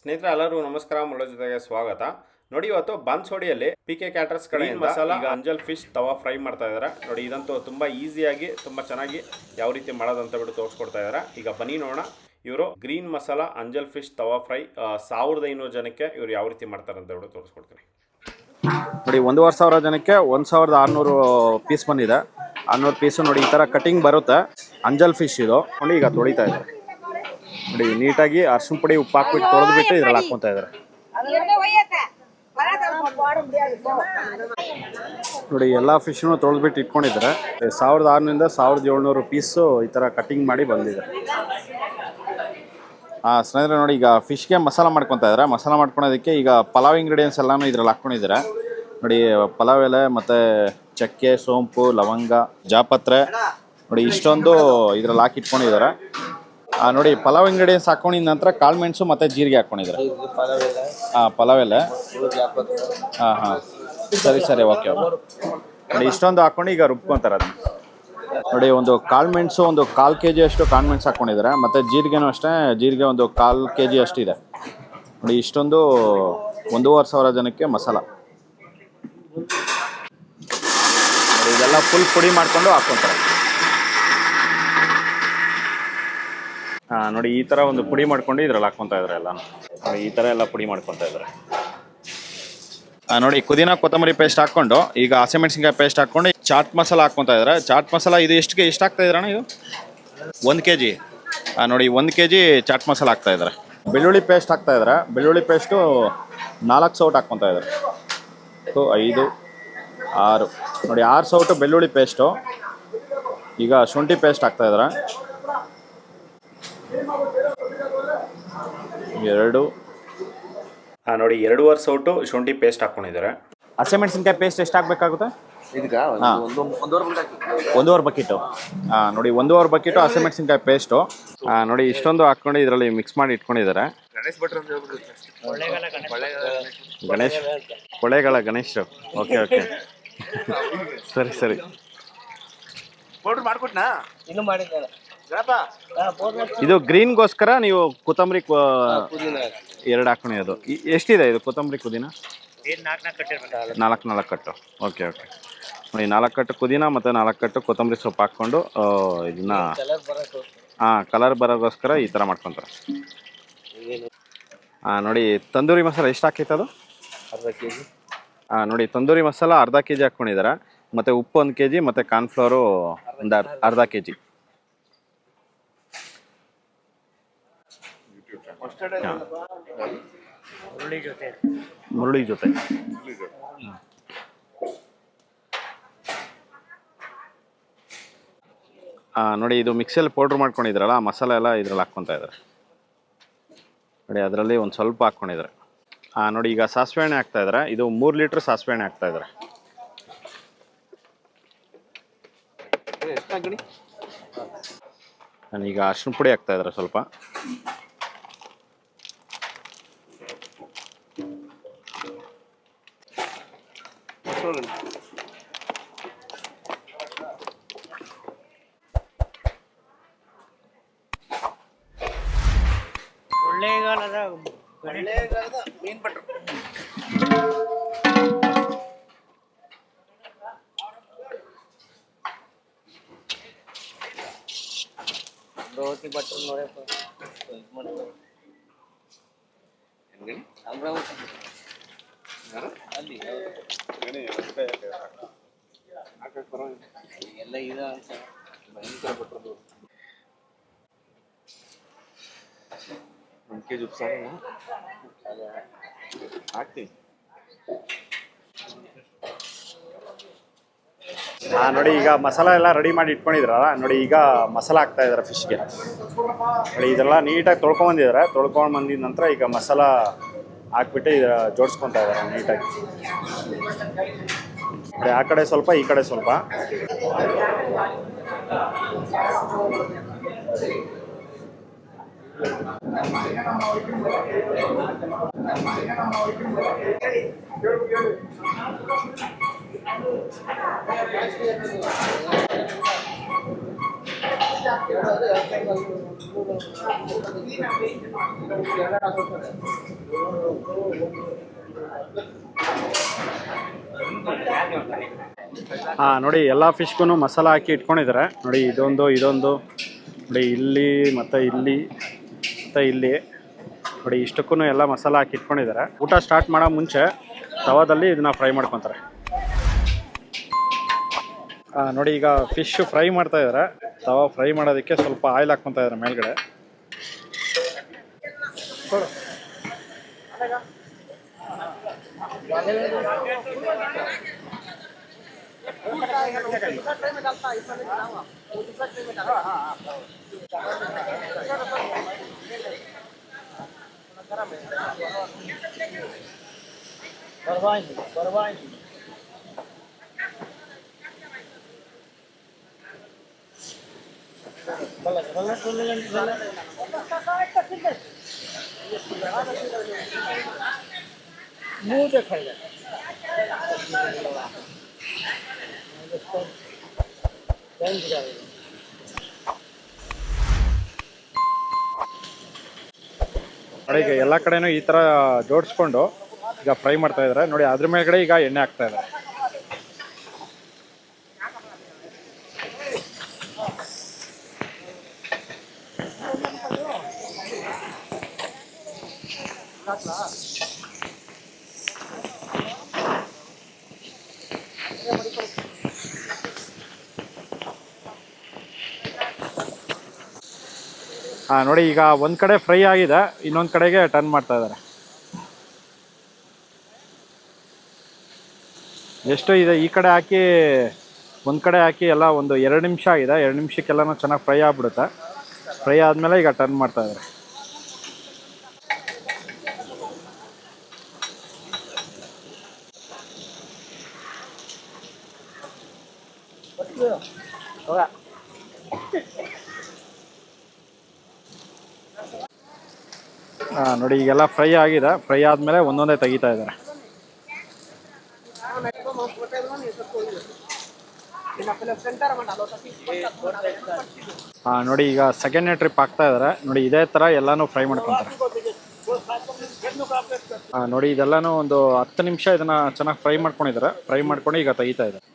ಸ್ನೇಹಿತರೆ ಎಲ್ಲರಿಗೂ ನಮಸ್ಕಾರ. ಮುಳ್ಳ ಜೊತೆಗೆ ಸ್ವಾಗತ. ನೋಡಿ, ಇವತ್ತು ಬಾನ್ಸೋಡಿಯಲ್ಲಿ PK ಕ್ಯಾಟರ್ಸ್ ಕಡೆಯಿಂದ ಮಸಾಲ ಅಂಜಲ್ ಫಿಶ್ ತವಾ ಫ್ರೈ ಮಾಡ್ತಾ ಇದ್ದಾರೆ. ನೋಡಿ, ಇದಂತೂ ತುಂಬ ಈಸಿಯಾಗಿ ತುಂಬ ಚೆನ್ನಾಗಿ ಯಾವ ರೀತಿ ಮಾಡೋದು ಅಂತ ಬಿಟ್ಟು ತೋರಿಸ್ಕೊಡ್ತಾ ಇದ್ದಾರೆ. ಈಗ ಬನ್ನಿ ನೋಡೋಣ. ಇವರು ಗ್ರೀನ್ ಮಸಾಲ ಅಂಜಲ್ ಫಿಶ್ ತವಾ ಫ್ರೈ 1500 ಜನಕ್ಕೆ ಇವರು ಯಾವ ರೀತಿ ಮಾಡ್ತಾರೆ ಅಂತ ಬಿಟ್ಟು ತೋರಿಸ್ಕೊಡ್ತೀನಿ. ನೋಡಿ, 1500 ಜನಕ್ಕೆ 1600 ಪೀಸ್ ಬಂದಿದೆ. 600 ಪೀಸು ನೋಡಿ ಈ ಥರ ಕಟಿಂಗ್ ಬರುತ್ತೆ. ಅಂಜಲ್ ಫಿಶ್ ಇದು ನೋಡಿ, ಈಗ ತೊಳಿತಾ ಇದ್ದಾರೆ. ನೋಡಿ, ನೀಟಾಗಿ ಅರಿಶಿನ ಪುಡಿ ಉಪ್ಪು ಹಾಕ್ಬಿಟ್ಟು ತೊಳೆದ್ಬಿಟ್ಟು ಇದ್ರಲ್ಲಿ ಹಾಕ್ಕೊತಾ ಇದ್ದಾರೆ. ನೋಡಿ, ಎಲ್ಲ ಫಿಶ್ನು ತೊಳೆದ್ಬಿಟ್ಟು ಇಟ್ಕೊಂಡಿದ್ದಾರೆ. 1600 1700 ಪೀಸು ಈ ಥರ ಕಟಿಂಗ್ ಮಾಡಿ ಬಂದಿದೆ. ಸ್ನೇಹಿತರೆ ನೋಡಿ, ಈಗ ಫಿಶ್ಗೆ ಮಸಾಲ ಮಾಡ್ಕೊತಾ ಇದ್ದಾರೆ. ಮಸಾಲ ಮಾಡ್ಕೊಳೋದಕ್ಕೆ ಈಗ ಪಲಾವ್ ಇಂಗ್ರೀಡಿಯೆಂಟ್ಸ್ ಎಲ್ಲಾನು ಇದ್ರಲ್ಲಿ ಹಾಕ್ಕೊಂಡಿದ್ದಾರೆ. ನೋಡಿ, ಪಲಾವ್ ಎಲೆ ಮತ್ತು ಚಕ್ಕೆ, ಸೋಂಪು, ಲವಂಗ, ಜಾಪತ್ರೆ ನೋಡಿ ಇಷ್ಟೊಂದು ಇದ್ರಲ್ಲಿ ಹಾಕಿ ಇಟ್ಕೊಂಡಿದ್ದಾರೆ. ನೋಡಿ, ಪಲಾವ್ ಇಂಗ್ರೀಡಿಯೆಂಟ್ಸ್ ಹಾಕೊಂಡಿದ ನಂತರ ಕಾಳು ಮೆಣಸು ಮತ್ತು ಜೀರಿಗೆ ಹಾಕ್ಕೊಂಡಿದ್ದಾರೆ. ಪಲಾವ್ ಎಲೆ ಸರಿ ಓಕೆ. ನೋಡಿ, ಇಷ್ಟೊಂದು ಹಾಕ್ಕೊಂಡು ಈಗ ರುಬ್ಕೊತಾರೆ ಅದನ್ನು. ನೋಡಿ, ಒಂದು ಕಾಳು ಮೆಣಸು ಒಂದು 1/4 kg ಅಷ್ಟು ಕಾಳು ಮೆಣಸು ಹಾಕ್ಕೊಂಡಿದ್ದಾರೆ. ಮತ್ತು ಜೀರಿಗೆನೂ ಅಷ್ಟೇ, ಜೀರಿಗೆ ಒಂದು 1/4 kg ಅಷ್ಟಿದೆ. ನೋಡಿ, ಇಷ್ಟೊಂದು 1500 ಜನಕ್ಕೆ ಮಸಾಲ. ನೋಡಿ, ಇದೆಲ್ಲ ಫುಲ್ ಪುಡಿ ಮಾಡಿಕೊಂಡು ಹಾಕ್ಕೊತಾರೆ. ನೋಡಿ, ಈ ಥರ ಒಂದು ಪುಡಿ ಮಾಡ್ಕೊಂಡು ಇದ್ರಲ್ಲಿ ಹಾಕ್ಕೊತಾ ಇದ್ದಾರೆ ಎಲ್ಲ. ನೋಡಿ, ಈ ಥರ ಎಲ್ಲ ಪುಡಿ ಮಾಡ್ಕೊತಾ ಇದ್ದಾರೆ. ನೋಡಿ, ಪುದೀನ ಕೊತ್ತಂಬರಿ ಪೇಸ್ಟ್ ಹಾಕ್ಕೊಂಡು ಈಗ ಹಸಿಮೆಣಸಿನ್ಕಾಯಿ ಪೇಸ್ಟ್ ಹಾಕ್ಕೊಂಡು ಚಾಟ್ ಮಸಾಲ ಹಾಕ್ಕೊತಾ ಇದ್ದಾರೆ. ಚಾಟ್ ಮಸಾಲ ಇದು ಎಷ್ಟು ಹಾಕ್ತಾ ಇದ್ರಣ್ಣ? ಇದು 1 kg. ನೋಡಿ, 1 kg ಚಾಟ್ ಮಸಾಲ ಹಾಕ್ತಾ ಇದ್ದಾರೆ. ಬೆಳ್ಳುಳ್ಳಿ ಪೇಸ್ಟ್ ಹಾಕ್ತಾ ಇದ್ದಾರೆ. ಬೆಳ್ಳುಳ್ಳಿ ಪೇಸ್ಟು 4 ಸೌಟ್ ಹಾಕ್ಕೊತಾ ಇದ್ದಾರೆ. 5 6 ನೋಡಿ, 6 ಸೌಟು ಬೆಳ್ಳುಳ್ಳಿ ಪೇಸ್ಟು. ಈಗ ಶುಂಠಿ ಪೇಸ್ಟ್ ಹಾಕ್ತಾ ಇದ್ದಾರೆ. 2 ನೋಡಿ, 2.5 ಸೌಟು ಶುಂಠಿ ಪೇಸ್ಟ್ ಹಾಕ್ಕೊಂಡಿದ್ದಾರೆ. ಹಸಿಮೆಣಸಿನ್ಕಾಯಿ ಪೇಸ್ಟ್ ಎಷ್ಟು ಹಾಕಬೇಕಾಗುತ್ತೆ? ಒಂದೂವರೆ ಬಕೆಟು. ನೋಡಿ, 1.5 ಬಕೆಟು ಹಸಿಮೆಣಸಿನ್ಕಾಯಿ ಪೇಸ್ಟು. ನೋಡಿ, ಇಷ್ಟೊಂದು ಹಾಕ್ಕೊಂಡು ಇದರಲ್ಲಿ ಮಿಕ್ಸ್ ಮಾಡಿ ಇಟ್ಕೊಂಡಿದ್ದಾರೆ. ಗಣೇಶ್ ಓಕೆ ಸರಿ. ಇದು ಗ್ರೀನ್ಗೋಸ್ಕರ ನೀವು ಕೊತ್ತಂಬರಿ 2 ಹಾಕೊಂಡಿರೋದು. ಎಷ್ಟಿದೆ ಇದು ಕೊತ್ತಂಬರಿ ಪುದೀನ? 4 ಕಟ್ಟು. ಓಕೆ. ನೋಡಿ, 4 ಕಟ್ಟು ಪುದೀನ ಮತ್ತು 4 ಕಟ್ಟು ಕೊತ್ತಂಬರಿ ಸೊಪ್ಪು ಹಾಕ್ಕೊಂಡು ಇದನ್ನ ಕಲರ್ ಬರೋಗೋಸ್ಕರ ಈ ಥರ ಮಾಡ್ಕೊತಾರೆ. ನೋಡಿ, ತಂದೂರಿ ಮಸಾಲ ಎಷ್ಟು ಹಾಕೈತೆ ಅದು? 1/2 kg. ನೋಡಿ, ತಂದೂರಿ ಮಸಾಲ 1/2 kg ಹಾಕ್ಕೊಂಡಿದ್ದಾರೆ. ಮತ್ತು ಉಪ್ಪು 1 kg ಮತ್ತು ಕಾರ್ನ್ಫ್ಲವರು ಒಂದು 1/2 kg. ಮುರುಳಿ ಜೊತೆ ನೋಡಿ, ಇದು ಮಿಕ್ಸಿಯಲ್ಲಿ ಪೌಡ್ರ್ ಮಾಡ್ಕೊಂಡಿದ್ರಲ್ಲ, ಮಸಾಲೆ ಎಲ್ಲ ಇದ್ರಲ್ಲಿ ಹಾಕ್ಕೊತಾ ಇದ್ದಾರೆ. ನೋಡಿ, ಅದರಲ್ಲಿ ಒಂದು ಸ್ವಲ್ಪ ಹಾಕ್ಕೊಂಡಿದ್ದಾರೆ. ನೋಡಿ, ಈಗ ಸಾಸಿವೆ ಎಣ್ಣೆ ಹಾಕ್ತಾ ಇದ್ದಾರೆ. ಇದು 3 ಲೀಟ್ರ್ ಸಾಸಿವೆ ಎಣ್ಣೆ ಹಾಕ್ತಾ ಇದ್ದಾರೆ. ಈಗ ಅರಿಶಿನ ಪುಡಿ ಹಾಕ್ತಾ ಇದ್ದಾರೆ ಸ್ವಲ್ಪ. ರೋಟಿ ಬಟ್ರ್ ನೋಡಪ್ಪ ಅಲ್ಲಿ ಎಲ್ಲ ಇದೆ ಅಂತ ಭಯಂಕರ ಬಟ್ರದು. 1 kg ಉಪ್ಸಾರ ಹಾಕ್ತೀನಿ. ನೋಡಿ, ಈಗ ಮಸಾಲ ಎಲ್ಲ ರೆಡಿ ಮಾಡಿ ಇಟ್ಕೊಂಡಿದ್ರಲ್ಲ. ನೋಡಿ, ಈಗ ಮಸಾಲ ಹಾಕ್ತಾ ಇದ್ದಾರೆ ಫಿಶ್ಗೆ. ನೋಡಿ, ಇದೆಲ್ಲ ನೀಟಾಗಿ ತೊಳ್ಕೊಂಬಂದಿದ್ದಾರೆ. ತೊಳ್ಕೊಂಡು ಬಂದಿದ ನಂತರ ಈಗ ಮಸಾಲ ಹಾಕ್ಬಿಟ್ಟು ಜೋಡಿಸ್ಕೊತಾ ಇದ್ದಾರೆ ನೀಟಾಗಿ. ಆ ಕಡೆ ಸ್ವಲ್ಪ, ಈ ಕಡೆ ಸ್ವಲ್ಪ. ಹಾಂ ನೋಡಿ, ಎಲ್ಲ ಫಿಶ್ಗೂ ಮಸಾಲ ಹಾಕಿ ಇಟ್ಕೊಂಡಿದ್ದಾರೆ ನೋಡಿ. ಇದೊಂದು ನೋಡಿ, ಇಲ್ಲಿ ಮತ್ತು ಇಲ್ಲಿ ಮತ್ತು ಇಲ್ಲಿ ನೋಡಿ, ಇಷ್ಟಕ್ಕೂ ಎಲ್ಲ ಮಸಾಲ ಹಾಕಿ ಇಟ್ಕೊಂಡಿದ್ದಾರೆ. ಊಟ ಸ್ಟಾರ್ಟ್ ಮಾಡೋ ಮುಂಚೆ ತವಾದಲ್ಲಿ ಇದನ್ನ ಫ್ರೈ ಮಾಡ್ಕೊತಾರೆ. ನೋಡಿ, ಈಗ ಫಿಶ್ ಫ್ರೈ ಮಾಡ್ತಾ ಇದ್ದಾರೆ. ತವಾ ಫ್ರೈ ಮಾಡೋದಕ್ಕೆ ಸ್ವಲ್ಪ ಆಯಿಲ್ ಹಾಕ್ಕೊತಾ ಇದ್ದಾರೆ ಮೇಲ್ಗಡೆ. ನೋಡಿ, ಈಗ ಎಲ್ಲ ಕಡೆನೂ ಈ ಥರ ಜೋಡಿಸ್ಕೊಂಡು ಈಗ ಫ್ರೈ ಮಾಡ್ತಾ ಇದ್ದಾರೆ ನೋಡಿ. ಅದ್ರ ಮೇಲ್ಗಡೆ ಈಗ ಎಣ್ಣೆ ಹಾಕ್ತಾ ಇದ್ದಾರೆ. ನೋಡಿ, ಈಗ ಒಂದು ಕಡೆ ಫ್ರೈ ಆಗಿದೆ, ಇನ್ನೊಂದು ಕಡೆಗೆ ಟರ್ನ್ ಮಾಡ್ತಾ ಇದ್ದಾರೆ. ಎಷ್ಟು ಇದೆ ಈ ಕಡೆ ಹಾಕಿ, ಒಂದು ಕಡೆ ಹಾಕಿ ಎಲ್ಲ ಒಂದು 2 ನಿಮಿಷ ಆಗಿದೆ. 2 ನಿಮಿಷಕ್ಕೆಲ್ಲನೂ ಚೆನ್ನಾಗಿ ಫ್ರೈ ಆಗಿಬಿಡುತ್ತೆ. ಫ್ರೈ ಆದಮೇಲೆ ಈಗ ಟರ್ನ್ ಮಾಡ್ತಾ ಇದ್ದಾರೆ. ನೋಡಿ, ಈಗೆಲ್ಲ ಫ್ರೈ ಆಗಿದೆ. ಫ್ರೈ ಆದಮೇಲೆ ಒಂದೊಂದೇ ತೆಗಿತಾ ಇದ್ದಾರೆ. ನೋಡಿ, ಈಗ ಸೆಕೆಂಡ್ನೇ ಟ್ರಿಪ್ ಹಾಕ್ತಾ ಇದ್ದಾರೆ ನೋಡಿ. ಇದೇ ಥರ ಎಲ್ಲನೂ ಫ್ರೈ ಮಾಡ್ಕೊತಾರೆ. ನೋಡಿ, ಇದೆಲ್ಲನೂ ಒಂದು 10 ನಿಮಿಷ ಇದನ್ನು ಚೆನ್ನಾಗಿ ಫ್ರೈ ಮಾಡ್ಕೊಂಡಿದ್ದಾರೆ. ಫ್ರೈ ಮಾಡ್ಕೊಂಡು ಈಗ ತೆಗಿತಾ ಇದ್ದಾರೆ.